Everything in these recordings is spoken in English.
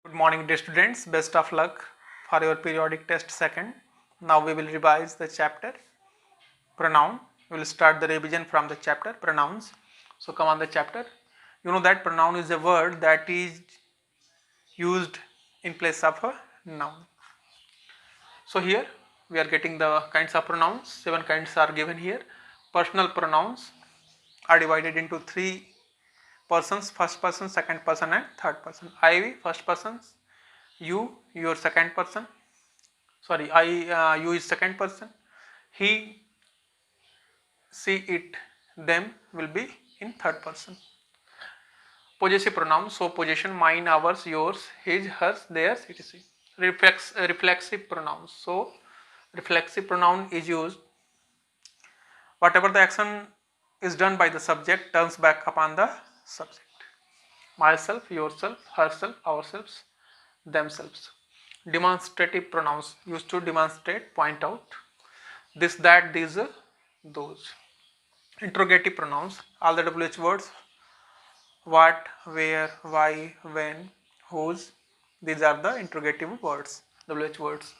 Good morning, dear students. Best of luck for your periodic test second. Now we will revise the chapter pronoun. We will start the revision from the chapter pronouns. So come on the chapter. You know that pronoun is a word that is used in place of a noun. So here we are getting the kinds of pronouns. 7 kinds are given here. Personal pronouns are divided into 3 persons: first person, second person and third person. I, first person; you, your second person. Sorry, you is second person. He, she, it, them will be in third person. Possessive pronoun. So possession: mine, ours, yours, his, hers, theirs, etc. Reflexive pronouns. So reflexive pronoun is used whatever the action is done by the subject turns back upon the subject. Myself, yourself, herself, ourselves, themselves. Demonstrative pronouns used to demonstrate, point out. This, that, these, those. Interrogative pronouns, all the WH words: what, where, why, when, whose. These are the interrogative words, WH words.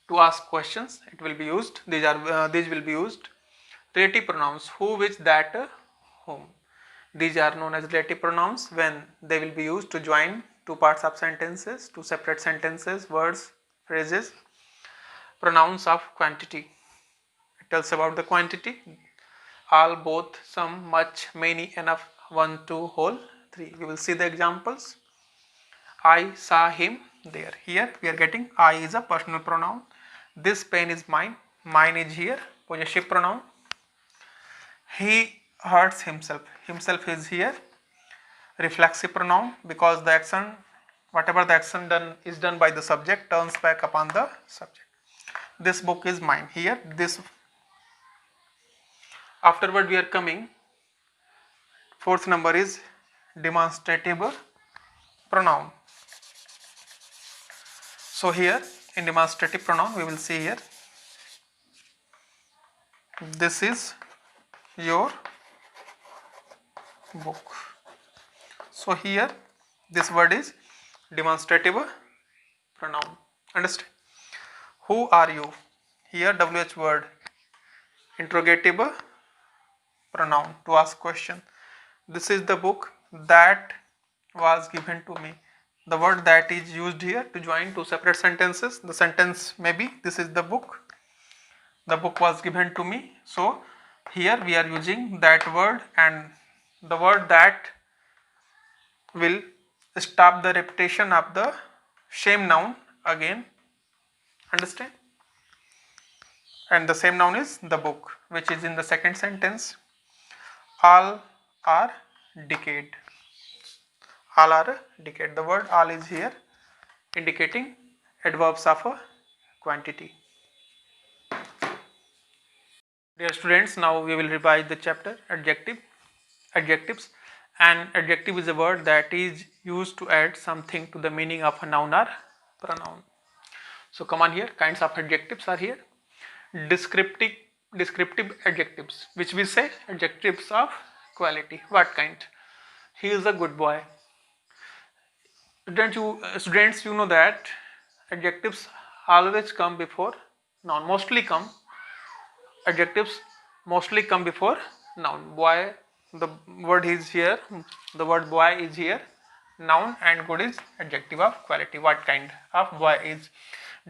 To ask questions, it will be used. These will be used. Relative pronouns: who, which, that, whom. These are known as relative pronouns when they will be used to join two parts of sentences, two separate sentences, words, phrases. Pronouns of quantity: it tells about the quantity: all, both, some, much, many, enough, one, two, whole, three. We will see the examples. I saw him there. Here we are getting I is a personal pronoun. This pen is mine. Mine is here, possessive pronoun. He hurts himself. Himself is here, reflexive pronoun, because the action, whatever the action done is done by the subject turns back upon the subject. This book is mine. Here this. Afterward we are coming. Fourth number is demonstrative pronoun. So here in demonstrative pronoun we will see here, this is your book. So here this word is demonstrative pronoun. Understand? Who are you? Here WH word, interrogative pronoun, to ask question. This is the book that was given to me. The word that is used here to join two separate sentences. The sentence may be, this is the book was given to me. So here we are using that word, and the word that will stop the repetition of the same noun again. Understand? And the same noun is the book, which is in the second sentence. All are decayed. All are decayed. The word all is here indicating adverbs of a quantity. Dear students, now we will revise the chapter adjectives. An adjective is a word that is used to add something to the meaning of a noun or pronoun. So come on here, kinds of adjectives are here. Descriptive adjectives, which we say adjectives of quality. What kind? He is a good boy. Students, you know that adjectives always come before noun. Adjectives mostly come before noun. Boy, the word is here, the word boy is here, noun, and good is adjective of quality. What kind of boy is?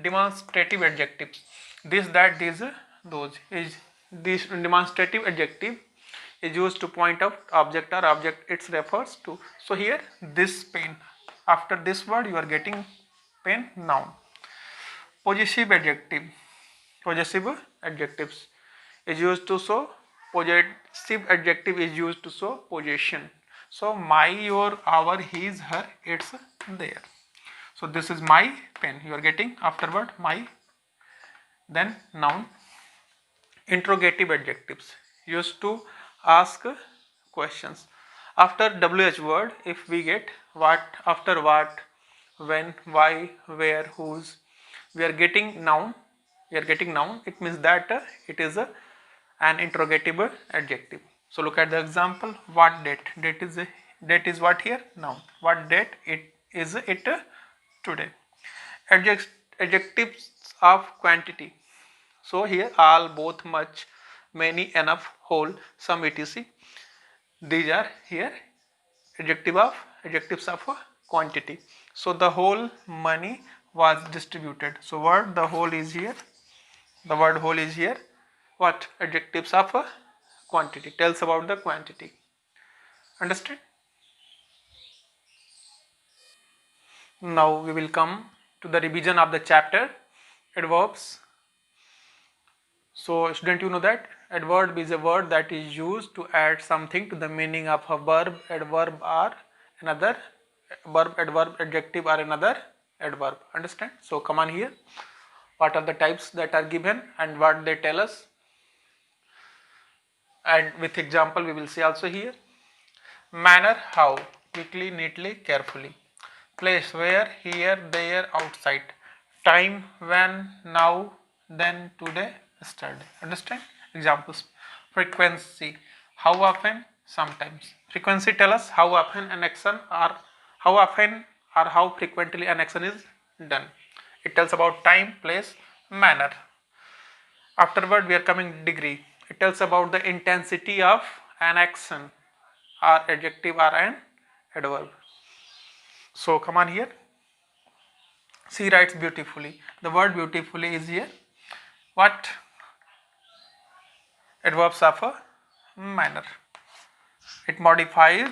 Demonstrative adjectives. This, that, these, those. Is this demonstrative adjective is used to point out object or object it refers to. So here this pen, after this word you are getting pen, noun. Possessive adjectives is used to show, possessive adjective is used to show possession. So my, your, our, his, her, its, their. So this is my pen, you are getting afterward my, then noun. Interrogative adjectives used to ask questions. After WH word, if we get what, after what, when, why, where, whose, we are getting noun. It means that it is an interrogative adjective. So look at the example. What date? Date is what here? Noun. What date? is it today? Adjectives of quantity. So here all, both, much, many, enough, whole, some, etc. These are here adjectives of quantity. So the whole money was distributed. So word the whole is here. The word whole is here. What? Adjectives of quantity. Tells about the quantity. Understand? Now we will come to the revision of the chapter adverbs. So student, you know that adverb is a word that is used to add something to the meaning of a verb, adverb or another verb, adverb, adjective or another adverb. Understand? So come on here. What are the types that are given and what they tell us? And with example we will see also here. Manner, how, quickly, neatly, carefully. Place, where, here, there, outside. Time, when, now, then, today, yesterday. Understand? Examples. Frequency, how often, sometimes. Frequency tell us how often an action or how frequently an action is done. It tells about time, place, manner. Afterward we are coming degree. It tells about the intensity of an action or adjective or an adverb. So come on here. She writes beautifully. The word beautifully is here. What? Adverbs of a manner. It modifies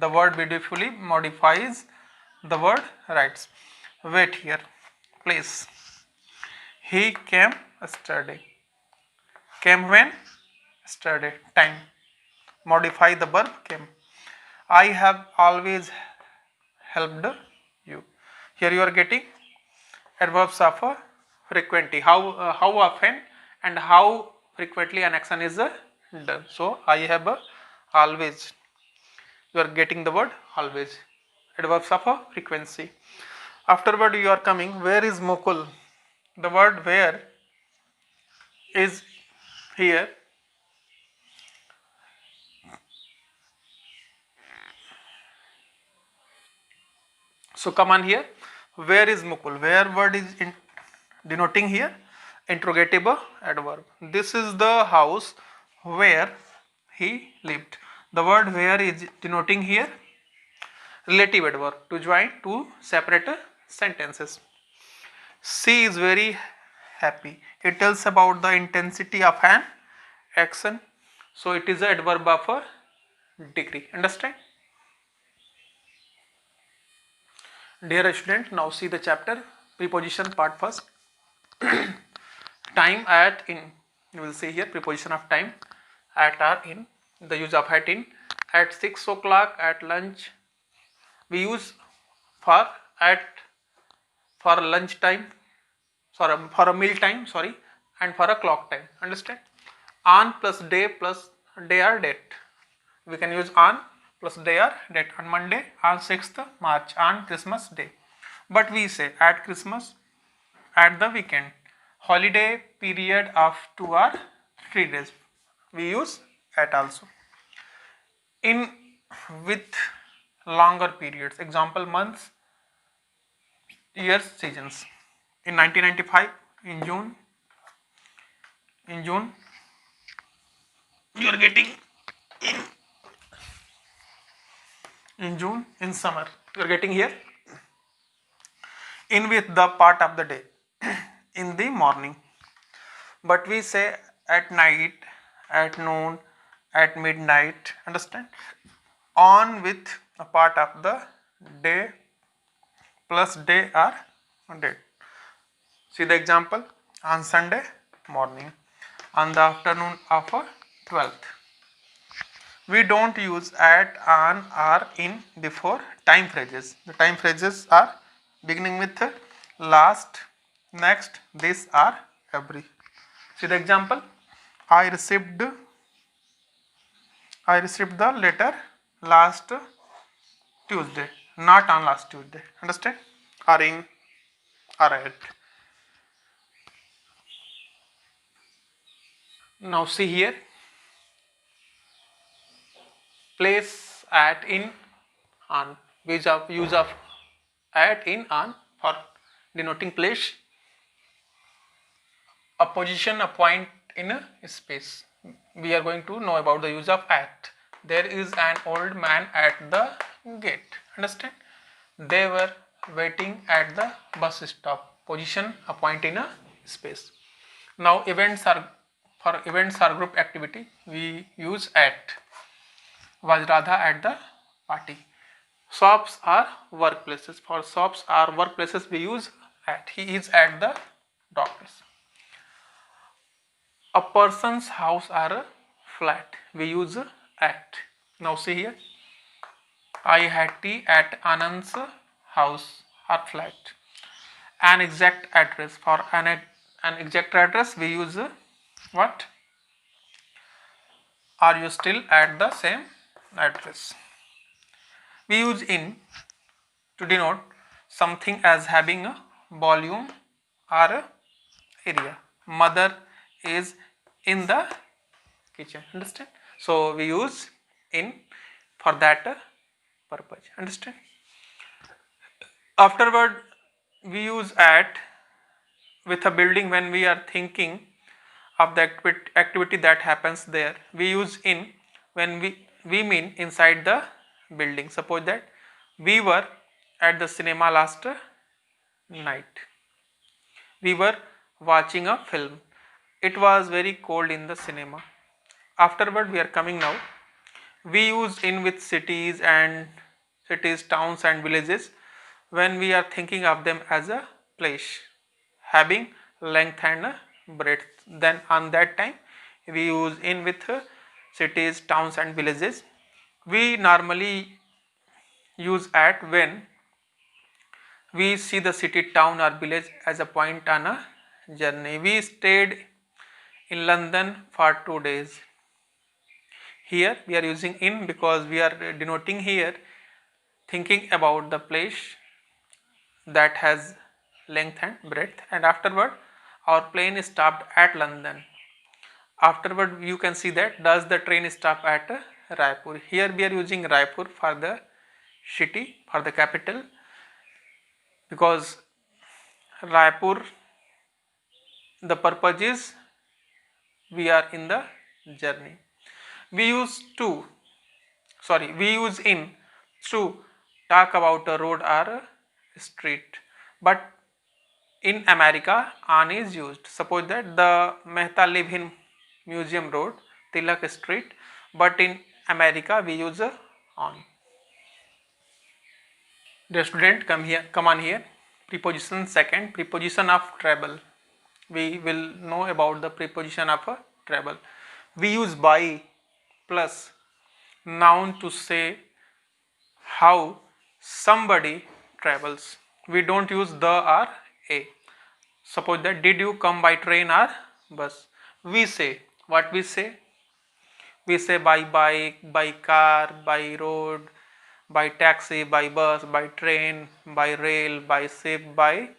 the word beautifully, modifies the word writes. Wait here. Place. He came yesterday. Came when? Yesterday. Time. Modify the verb came. I have always helped you. Here you are getting adverbs of frequently. How often and how frequently an action is done. So I have always. You are getting the word always. Adverbs of frequency. Afterward you are coming. Where is Mukul? The word where is here. So come on here. Where is Mukul? Where word is denoting here interrogative adverb. This is the house where he lived. The word where is denoting here relative adverb to join two separate sentences. She is very happy. It tells about the intensity of an action. So it is an adverb of a degree. Understand? Dear student, now see the chapter preposition part first. Time, at, in. You will see here preposition of time, at or in. The use of at in. At 6 o'clock, at lunch. We use for at for lunch time, for a meal time, sorry, and for a clock time. Understand? On plus day or date. We can use on plus day or date. On Monday, on 6th March, on Christmas day. But we say at Christmas, at the weekend, holiday period of 2 or 3 days. We use at also. In, with, longer periods. Example, months, years, seasons. In 1995, in June, you are getting in June, in summer. You are getting here in with the part of the day, in the morning. But we say at night, at noon, at midnight. Understand? On with a part of the day plus day or date. See the example. On Sunday morning, on the afternoon of 12th. We don't use at, on, or in before time phrases. The time phrases are beginning with last, next, this, or every. See the example. I received the letter last Tuesday, not on last Tuesday. Understand? Or in, or at. Now see here. Place, at, in, on. use of at, in, on for denoting place, a position, a point in a space. We are going to know about the use of at. There is an old man at the gate. Understand? They were waiting at the bus stop. Position, a point in a space. Now events are group activity. We use at. Was Radha at the party? Shops are workplaces. For shops are workplaces we use at. He is at the doctor's. A person's house are a flat. We use at. Now see here. I had tea at Anand's house or flat. An exact address. For an exact address we use what? Are you still at the same address? We use in to denote something as having a volume or a area. Mother is in the kitchen. Understand? So we use in for that purpose. Understand? Afterward we use at with a building when we are thinking of the activity that happens there. We use in when we mean inside the building. Suppose that we were at the cinema last night. We were watching a film. It was very cold in the cinema. Afterward we are coming now. We use in with cities, towns and villages when we are thinking of them as a place having length and breadth. Then on that time we use in with cities, towns and villages. We normally use at when we see the city, town or village as a point on a journey. We stayed in London for 2 days. Here we are using in because we are denoting here thinking about the place that has length and breadth. And afterward our plane stopped at London. Afterward you can see that does the train stop at Raipur. Here we are using Raipur for the city, for the capital, because Raipur, the purpose is we are in the journey. We use in to talk about a road or a street, but in America on is used. Suppose that the Mehta live in Museum Road, Tilak Street, but in America we use on. The student come on here. Preposition second, preposition of travel. We will know about the preposition of travel. We use by plus noun to say how somebody travels. We don't use the or a. Suppose that did you come by train or bus? We say what we say? We say by bike, by car, by road, by taxi, by bus, by train, by rail, by ship, by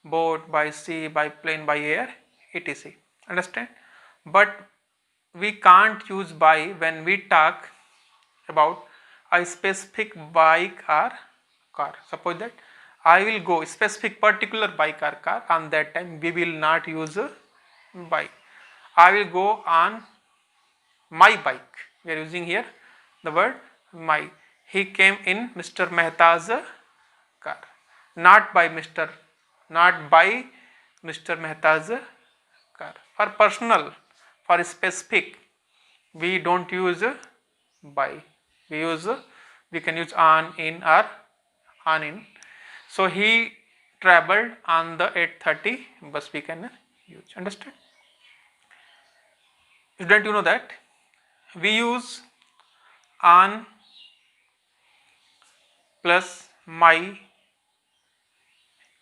boat, by sea, by plane, by air, etc. Understand? But we can't use by when we talk about a specific bike or car. Suppose that I will go specific particular bike or car, on that time we will not use by. I will go on my bike. We are using here the word my. He came in Mr. Mehta's car. Not by Mr. Mehta's car. For personal, for specific, we don't use by. We can use on, in or on, in. So he traveled on the 8:30 bus, we can use. Understand? Student, you know that we use on plus my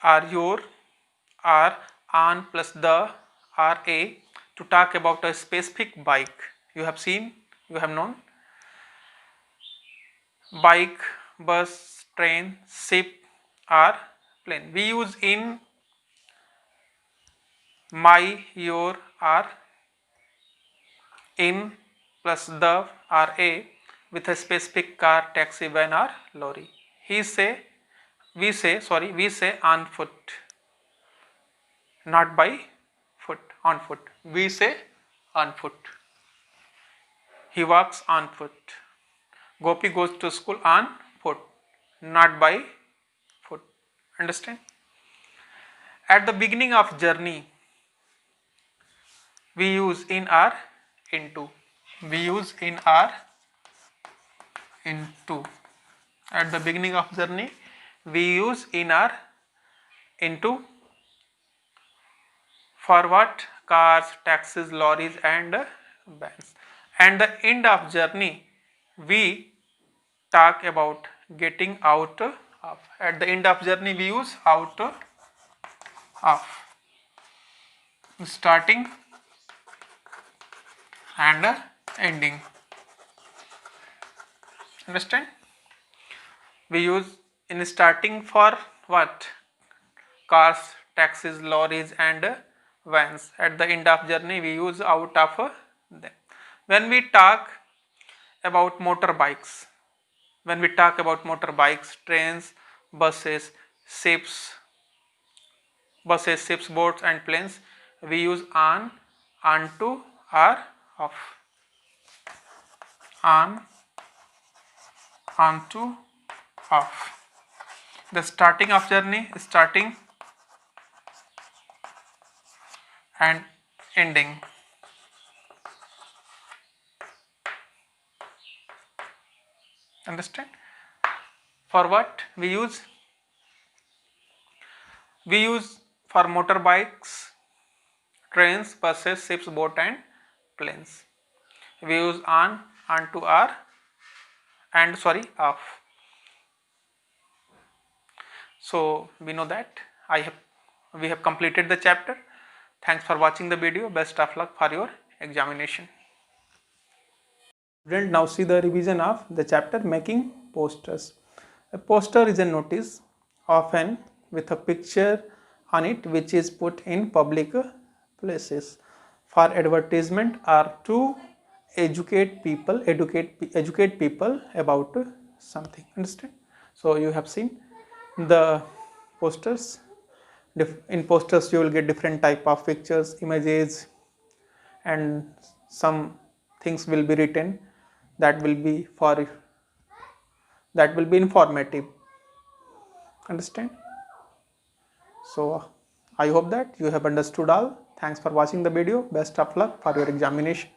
or your or on plus the or a to talk about a specific bike. You have seen, you have known. Bike, bus, train, ship or plane. We use in my, your or in plus the or a with a specific car, taxi, van or lorry. we say on foot, not by foot, on foot. We say on foot. He walks on foot. Gopi goes to school on foot, not by foot. Understand? At the beginning of journey, we use in or into. We use in or into. At the beginning of journey, we use in or into. For what? Cars, taxis, lorries and vans. And the end of journey, we talk about getting out of. At the end of journey, we use out of. Starting and ending. Understand? We use in starting for what? Cars, taxis, lorries and vans. At the end of journey, we use out of them. When we talk about motorbikes, trains, buses, ships, boats and planes, we use on, onto or off. On, onto, off. The starting of journey, starting and ending. Understand? For what we use? We use for motorbikes, trains, buses, ships, boat and planes. We use on, onto or and off. So we know that we have completed the chapter. Thanks for watching the video. Best of luck for your examination. Student, now see the revision of the chapter making posters. A poster is a notice, often with a picture on it, which is put in public places for advertisement or to educate people about something. Understand? So you have seen the posters. In posters you will get different type of pictures, images, and some things will be written that will be informative. Understand? So I hope that you have understood all. Thanks for watching the video. Best of luck for your examination.